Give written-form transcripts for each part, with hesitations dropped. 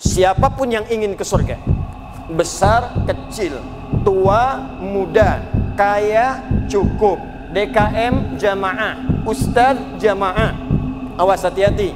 Siapapun yang ingin ke surga, besar, kecil, tua, muda, kaya, cukup, DKM, jamaah, ustadz, jamaah. Awas hati-hati,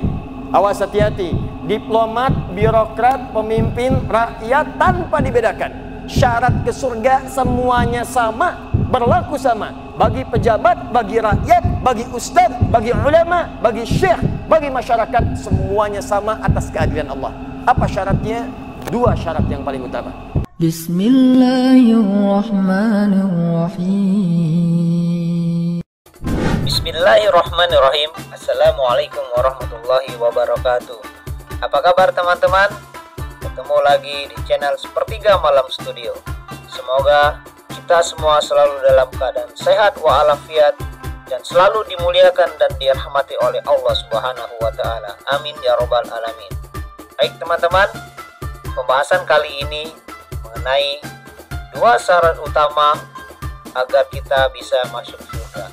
awas hati-hati. Diplomat, birokrat, pemimpin, rakyat tanpa dibedakan. Syarat ke surga semuanya sama, berlaku sama. Bagi pejabat, bagi rakyat, bagi ustadz, bagi ulama, bagi syekh, bagi masyarakat, semuanya sama atas keadilan Allah. Apa syaratnya? Dua syarat yang paling utama. Bismillahirrahmanirrahim. Bismillahirrahmanirrahim. Assalamualaikum warahmatullahi wabarakatuh. Apa kabar teman-teman? Ketemu lagi di channel Sepertiga Malam Studio. Semoga kita semua selalu dalam keadaan sehat walafiat dan selalu dimuliakan dan dirahmati oleh Allah Subhanahu wa taala. Amin ya robbal alamin. Baik teman-teman, pembahasan kali ini mengenai dua syarat utama agar kita bisa masuk surga.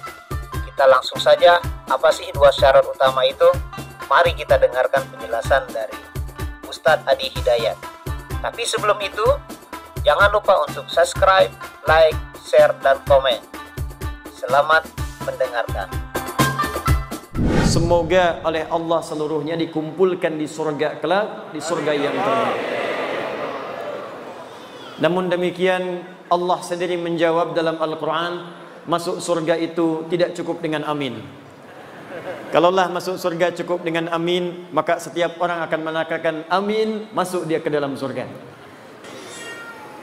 Kita langsung saja, apa sih dua syarat utama itu? Mari kita dengarkan penjelasan dari Ustadz Adi Hidayat. Tapi sebelum itu, jangan lupa untuk subscribe, like, share, dan komen. Selamat mendengarkan. Semoga oleh Allah seluruhnya dikumpulkan di surga kelak, di surga yang terbaik. Namun demikian, Allah sendiri menjawab dalam Al-Quran, masuk surga itu tidak cukup dengan amin. Kalaulah masuk surga cukup dengan amin, maka setiap orang akan mengatakan amin, masuk dia ke dalam surga.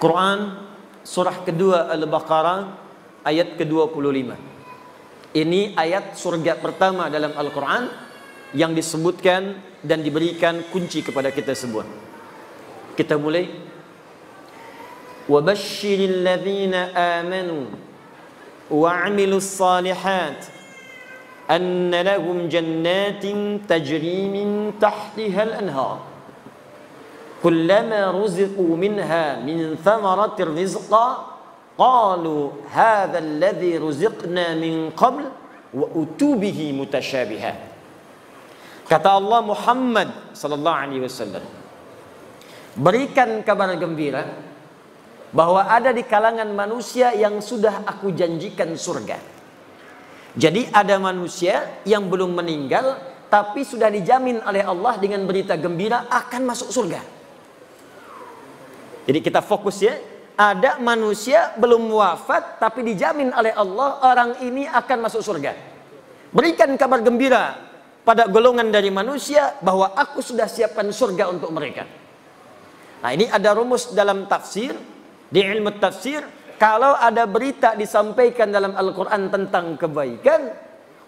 Quran surah kedua Al-Baqarah ayat ke-25. Ini ayat surga pertama dalam Al-Quran yang disebutkan dan diberikan kunci kepada kita semua. Kita mulai. وَبَشِّرِ الَّذِينَ آمَنُوا وَعَمِلُوا الصَّالِحَاتِ أَنَّ لَهُمْ جَنَّاتٍ تَجْرِي مِنْ تَحْتِهَا الْأَنْهَارُ كُلَّمَا رُزِقُوا مِنْهَا مِنْ ثَمَرَةٍ رِزْقًا قَالُوا هَذَا الَّذِي رُزِقْنَا مِنْ قَبْلُ وَأُتُوا بِهِ مُتَشَابِهًا. Kata Allah Muhammad sallallahu alaihi wasallam, berikan kabar gembira bahwa ada di kalangan manusia yang sudah aku janjikan surga. Jadi ada manusia yang belum meninggal tapi sudah dijamin oleh Allah dengan berita gembira akan masuk surga. Jadi kita fokus ya, ada manusia belum wafat tapi dijamin oleh Allah orang ini akan masuk surga. Berikan kabar gembira pada golongan dari manusia bahwa aku sudah siapkan surga untuk mereka. Nah, ini ada rumus dalam tafsir. Di ilmu tafsir, kalau ada berita disampaikan dalam Al-Quran tentang kebaikan,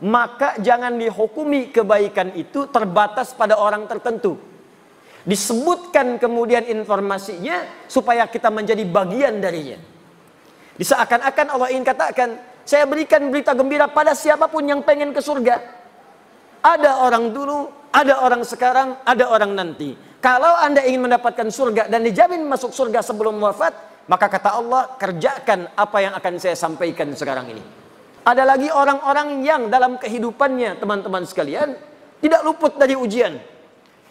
maka jangan dihukumi kebaikan itu terbatas pada orang tertentu. Disebutkan kemudian informasinya supaya kita menjadi bagian darinya. Seakan-akan Allah ingin katakan, saya berikan berita gembira pada siapapun yang pengen ke surga. Ada orang dulu, ada orang sekarang, ada orang nanti. Kalau Anda ingin mendapatkan surga dan dijamin masuk surga sebelum wafat, maka kata Allah, kerjakan apa yang akan saya sampaikan sekarang ini. Ada lagi orang-orang yang dalam kehidupannya, teman-teman sekalian, tidak luput dari ujian.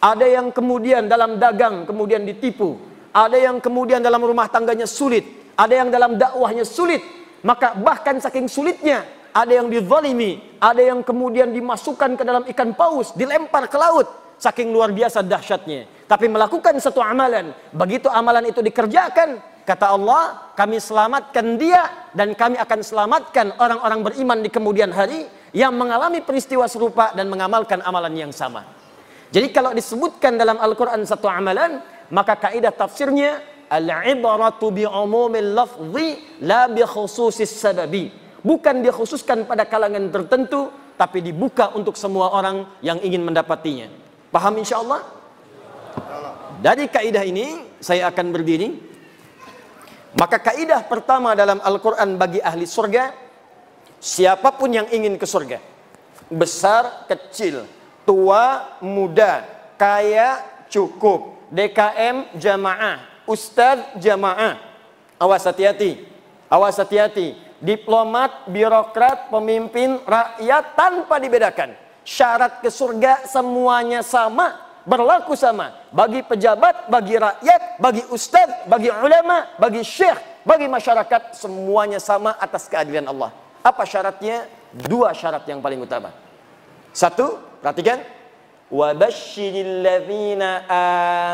Ada yang kemudian dalam dagang kemudian ditipu. Ada yang kemudian dalam rumah tangganya sulit. Ada yang dalam dakwahnya sulit. Maka bahkan saking sulitnya, ada yang dizalimi. Ada yang kemudian dimasukkan ke dalam ikan paus, dilempar ke laut. Saking luar biasa dahsyatnya. Tapi melakukan satu amalan. Begitu amalan itu dikerjakan, kata Allah, kami selamatkan dia dan kami akan selamatkan orang-orang beriman di kemudian hari yang mengalami peristiwa serupa dan mengamalkan amalan yang sama. Jadi kalau disebutkan dalam Al-Quran satu amalan, maka kaidah tafsirnya al-ibaratu bi'umumil lafzi la bi khususis sababi. Bukan dikhususkan pada kalangan tertentu, tapi dibuka untuk semua orang yang ingin mendapatinya. Paham insyaallah? Dari kaidah ini saya akan berdiri. Maka kaidah pertama dalam Al-Quran bagi ahli surga, siapapun yang ingin ke surga, besar, kecil, tua, muda, kaya, cukup, DKM, jamaah, ustadz, jamaah. Awas hati-hati, awas hati-hati. Diplomat, birokrat, pemimpin, rakyat tanpa dibedakan. Syarat ke surga semuanya sama, berlaku sama bagi pejabat, bagi rakyat, bagi ustadz, bagi ulama, bagi syekh, bagi masyarakat, semuanya sama atas keadilan Allah. Apa syaratnya? Dua syarat yang paling utama. Satu, perhatikan, wabashshiril ladzina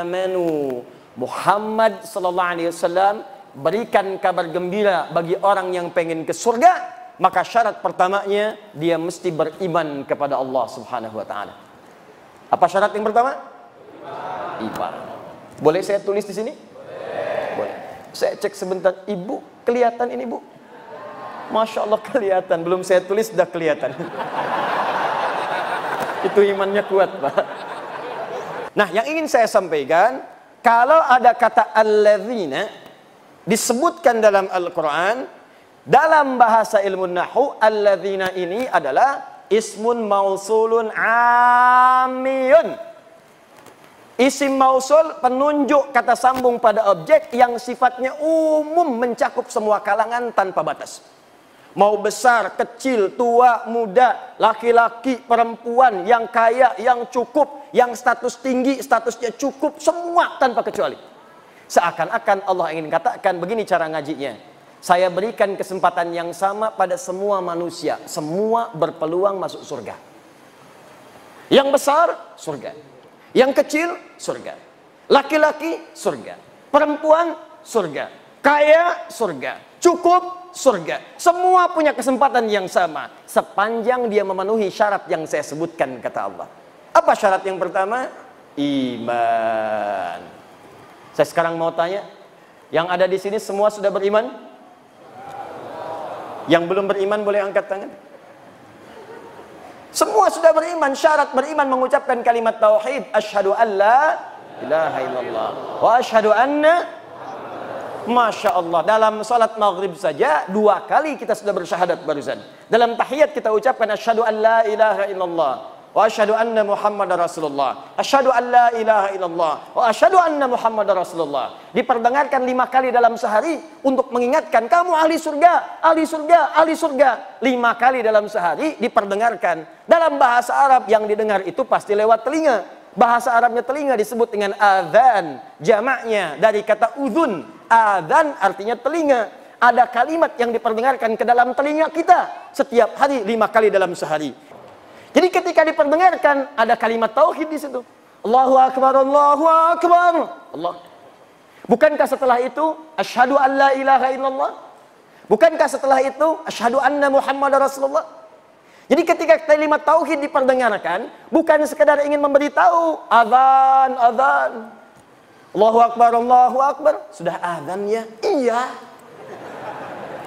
amanu. Muhammad sallallahu alaihi wasallam berikan kabar gembira bagi orang yang pengen ke surga. Maka syarat pertamanya dia mesti beriman kepada Allah Subhanahu wa taala. Apa syarat yang pertama? Iman. Boleh saya tulis di sini? Boleh. Saya cek sebentar. Ibu, kelihatan ini, Bu? Masya Allah kelihatan. Belum saya tulis sudah kelihatan. Itu imannya kuat, Pak. Nah, yang ingin saya sampaikan, kalau ada kata alladzina disebutkan dalam Al-Quran, dalam bahasa ilmu nahwu, alladzina ini adalah ismun mausulun amiyun. Isim mausul penunjuk kata sambung pada objek yang sifatnya umum, mencakup semua kalangan tanpa batas. Mau besar, kecil, tua, muda, laki-laki, perempuan, yang kaya, yang cukup, yang status tinggi, statusnya cukup, semua tanpa kecuali. Seakan-akan Allah ingin katakan, begini cara ngajinya. Saya berikan kesempatan yang sama pada semua manusia. Semua berpeluang masuk surga. Yang besar, surga. Yang kecil, surga. Laki-laki, surga. Perempuan, surga. Kaya, surga. Cukup, surga. Semua punya kesempatan yang sama. Sepanjang dia memenuhi syarat yang saya sebutkan, kata Allah. Apa syarat yang pertama? Iman. Saya sekarang mau tanya, yang ada di sini semua sudah beriman? Yang belum beriman boleh angkat tangan. Semua sudah beriman. Syarat beriman mengucapkan kalimat tauhid, asyhadu an la ilaha illallah wa asyhadu anna. Masya Allah, dalam salat maghrib saja 2 kali kita sudah bersyahadat barusan. Dalam tahiyat kita ucapkan asyhadu an la ilaha illallah wa asyhadu anna Muhammadar Rasulullah. Asyhadu an la ilaha illallah wa asyhadu anna Muhammadar Rasulullah. Diperdengarkan 5 kali dalam sehari untuk mengingatkan kamu ahli surga, ahli surga, ahli surga. 5 kali dalam sehari diperdengarkan. Dalam bahasa Arab yang didengar itu pasti lewat telinga. Bahasa Arabnya telinga disebut dengan adzan. Jamaknya dari kata udhun. Adzan artinya telinga. Ada kalimat yang diperdengarkan ke dalam telinga kita setiap hari 5 kali dalam sehari. Jadi ketika diperdengarkan ada kalimat tauhid di situ. Allahu akbar, Allahu akbar. Allah. Bukankah setelah itu asyhadu an la ilaha illallah? Bukankah setelah itu asyhadu anna Muhammadar Rasulullah? Jadi ketika kalimat tauhid diperdengarkan, bukan sekedar ingin memberitahu azan, azan. Allahu akbar, Allahu akbar. Sudah azan ya? Iya.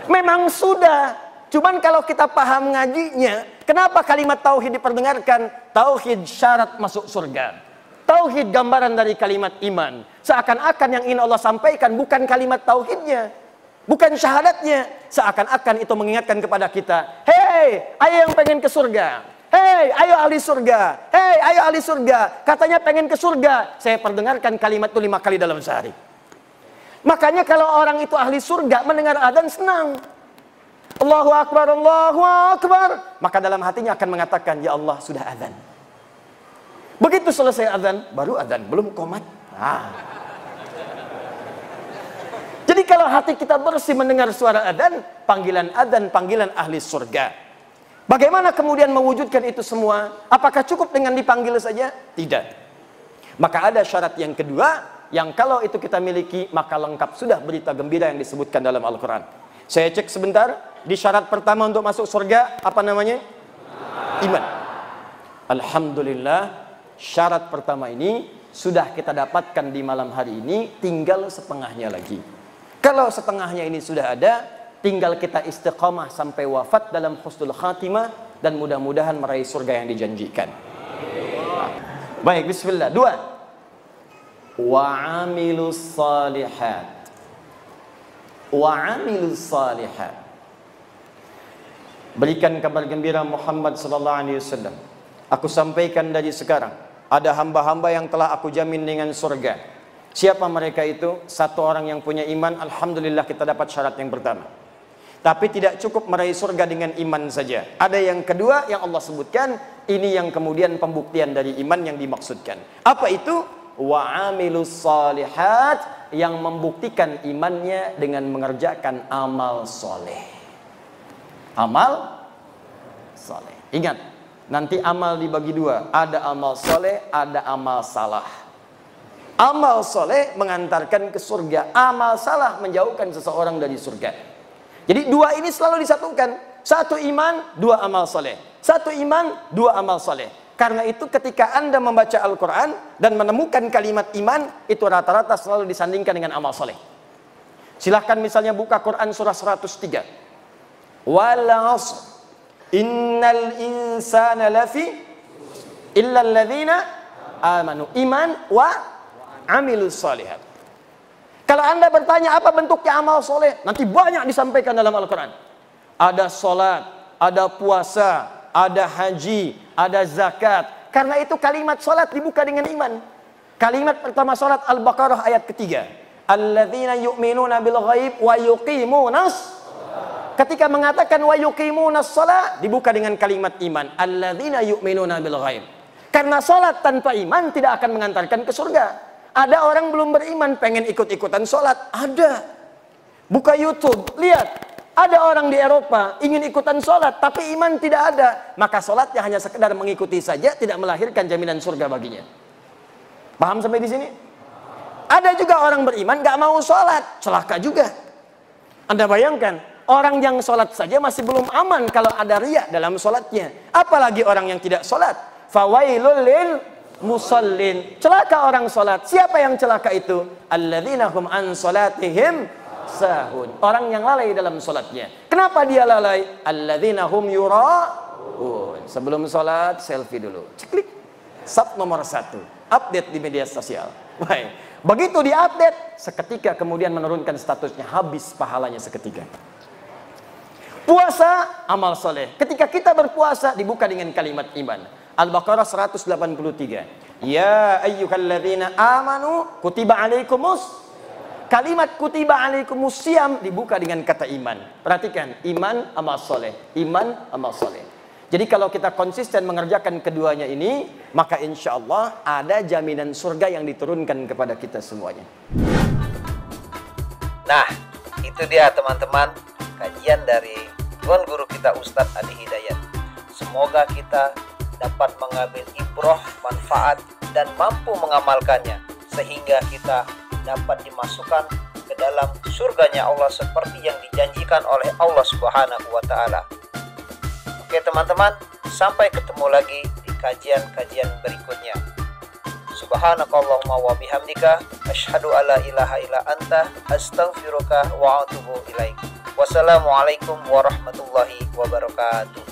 Memang sudah. Cuman kalau kita paham ngajinya, kenapa kalimat tauhid diperdengarkan? Tauhid syarat masuk surga. Tauhid gambaran dari kalimat iman. Seakan-akan yang ingin Allah sampaikan bukan kalimat tauhidnya, bukan syahadatnya. Seakan-akan itu mengingatkan kepada kita, hei, ayo yang pengen ke surga. Hei, ayo ahli surga. Hei, ayo ahli surga. Katanya pengen ke surga. Saya perdengarkan kalimat itu 5 kali dalam sehari. Makanya kalau orang itu ahli surga mendengar adzan senang. Allahu akbar, Allahu akbar. Maka dalam hatinya akan mengatakan, ya Allah sudah adzan. Begitu selesai adzan, baru adzan, belum qomat. Jadi kalau hati kita bersih mendengar suara adzan, panggilan ahli surga. Bagaimana kemudian mewujudkan itu semua? Apakah cukup dengan dipanggil saja? Tidak. Maka ada syarat yang kedua, yang kalau itu kita miliki, maka lengkap sudah berita gembira yang disebutkan dalam Al-Quran. Saya cek sebentar. Di syarat pertama untuk masuk surga, apa namanya? Iman. Alhamdulillah, syarat pertama ini sudah kita dapatkan di malam hari ini, tinggal setengahnya lagi. Kalau setengahnya ini sudah ada, tinggal kita istiqamah sampai wafat dalam husnul khatimah, dan mudah-mudahan meraih surga yang dijanjikan. Baik, bismillah. 2. Wa'amilus salihat. Wa'amilus salihat. Berikan kabar gembira Muhammad sallallahu alaihi wasallam. Aku sampaikan dari sekarang, ada hamba-hamba yang telah aku jamin dengan surga. Siapa mereka itu? 1 orang yang punya iman. Alhamdulillah kita dapat syarat yang pertama. Tapi tidak cukup meraih surga dengan iman saja. Ada yang kedua yang Allah sebutkan, ini yang kemudian pembuktian dari iman yang dimaksudkan. Apa itu? Wa amilus salihat, yang membuktikan imannya dengan mengerjakan amal soleh. Amal soleh. Ingat, nanti amal dibagi dua. Ada amal soleh, ada amal salah. Amal soleh mengantarkan ke surga. Amal salah menjauhkan seseorang dari surga. Jadi dua ini selalu disatukan. Satu iman, dua amal soleh. Satu iman, dua amal soleh. Karena itu ketika Anda membaca Al-Quran dan menemukan kalimat iman, itu rata-rata selalu disandingkan dengan amal soleh. Silahkan misalnya buka Quran surah 103. Wal 'ashr innal insana lafi illa alladzina amanu. Iman wa amilus shalihat. Kalau Anda bertanya apa bentuknya amal soleh, nanti banyak disampaikan dalam Al-Quran. Ada sholat, ada puasa, ada haji, ada zakat. Karena itu kalimat sholat dibuka dengan iman. Kalimat pertama sholat Al-Baqarah ayat ketiga. Alladzina yu'minuna bil ghaib wa yuqimunas. Ketika mengatakan wa yuqimunas sholat, dibuka dengan kalimat iman. Alladzina yu'minuna bil ghaib. Karena sholat tanpa iman tidak akan mengantarkan ke surga. Ada orang belum beriman pengen ikut-ikutan sholat. Ada. Buka YouTube, lihat. Ada orang di Eropa ingin ikutan sholat, tapi iman tidak ada. Maka sholatnya hanya sekedar mengikuti saja, tidak melahirkan jaminan surga baginya. Paham sampai di sini? Ada juga orang beriman gak mau sholat, celaka juga. Anda bayangkan, orang yang sholat saja masih belum aman kalau ada riya dalam sholatnya. Apalagi orang yang tidak sholat. Fawailul lil musallin. Celaka orang sholat. Siapa yang celaka itu? Alladzina hum an sholatihim sahun. Orang yang lalai dalam sholatnya. Kenapa dia lalai? Alladzina hum yura'un. Sebelum sholat, selfie dulu. Ciklik. Sub nomor 1. Update di media sosial. Baik. Begitu diupdate, seketika kemudian menurunkan statusnya. Habis pahalanya seketika. Puasa, amal soleh. Ketika kita berpuasa, dibuka dengan kalimat iman. Al-Baqarah 183. Ya ayyuhalladzina amanu kutiba alaikumus. Kalimat kutiba alaikumus siyam dibuka dengan kata iman. Perhatikan, iman amal soleh. Iman amal soleh. Jadi kalau kita konsisten mengerjakan keduanya ini, maka insya Allah ada jaminan surga yang diturunkan kepada kita semuanya. Nah, itu dia teman-teman kajian dari Tuan Guru kita Ustadz Adi Hidayat. Semoga kita dapat mengambil ibrah, manfaat, dan mampu mengamalkannya sehingga kita dapat dimasukkan ke dalam surganya Allah seperti yang dijanjikan oleh Allah Subhanahu wa Ta'ala. Oke teman-teman, sampai ketemu lagi di kajian-kajian berikutnya. Subhanakallahumma wa bihamdika asyhadu alla ilaha illa anta astaghfiruka wa atubu ilaik. Wassalamualaikum warahmatullahi wabarakatuh.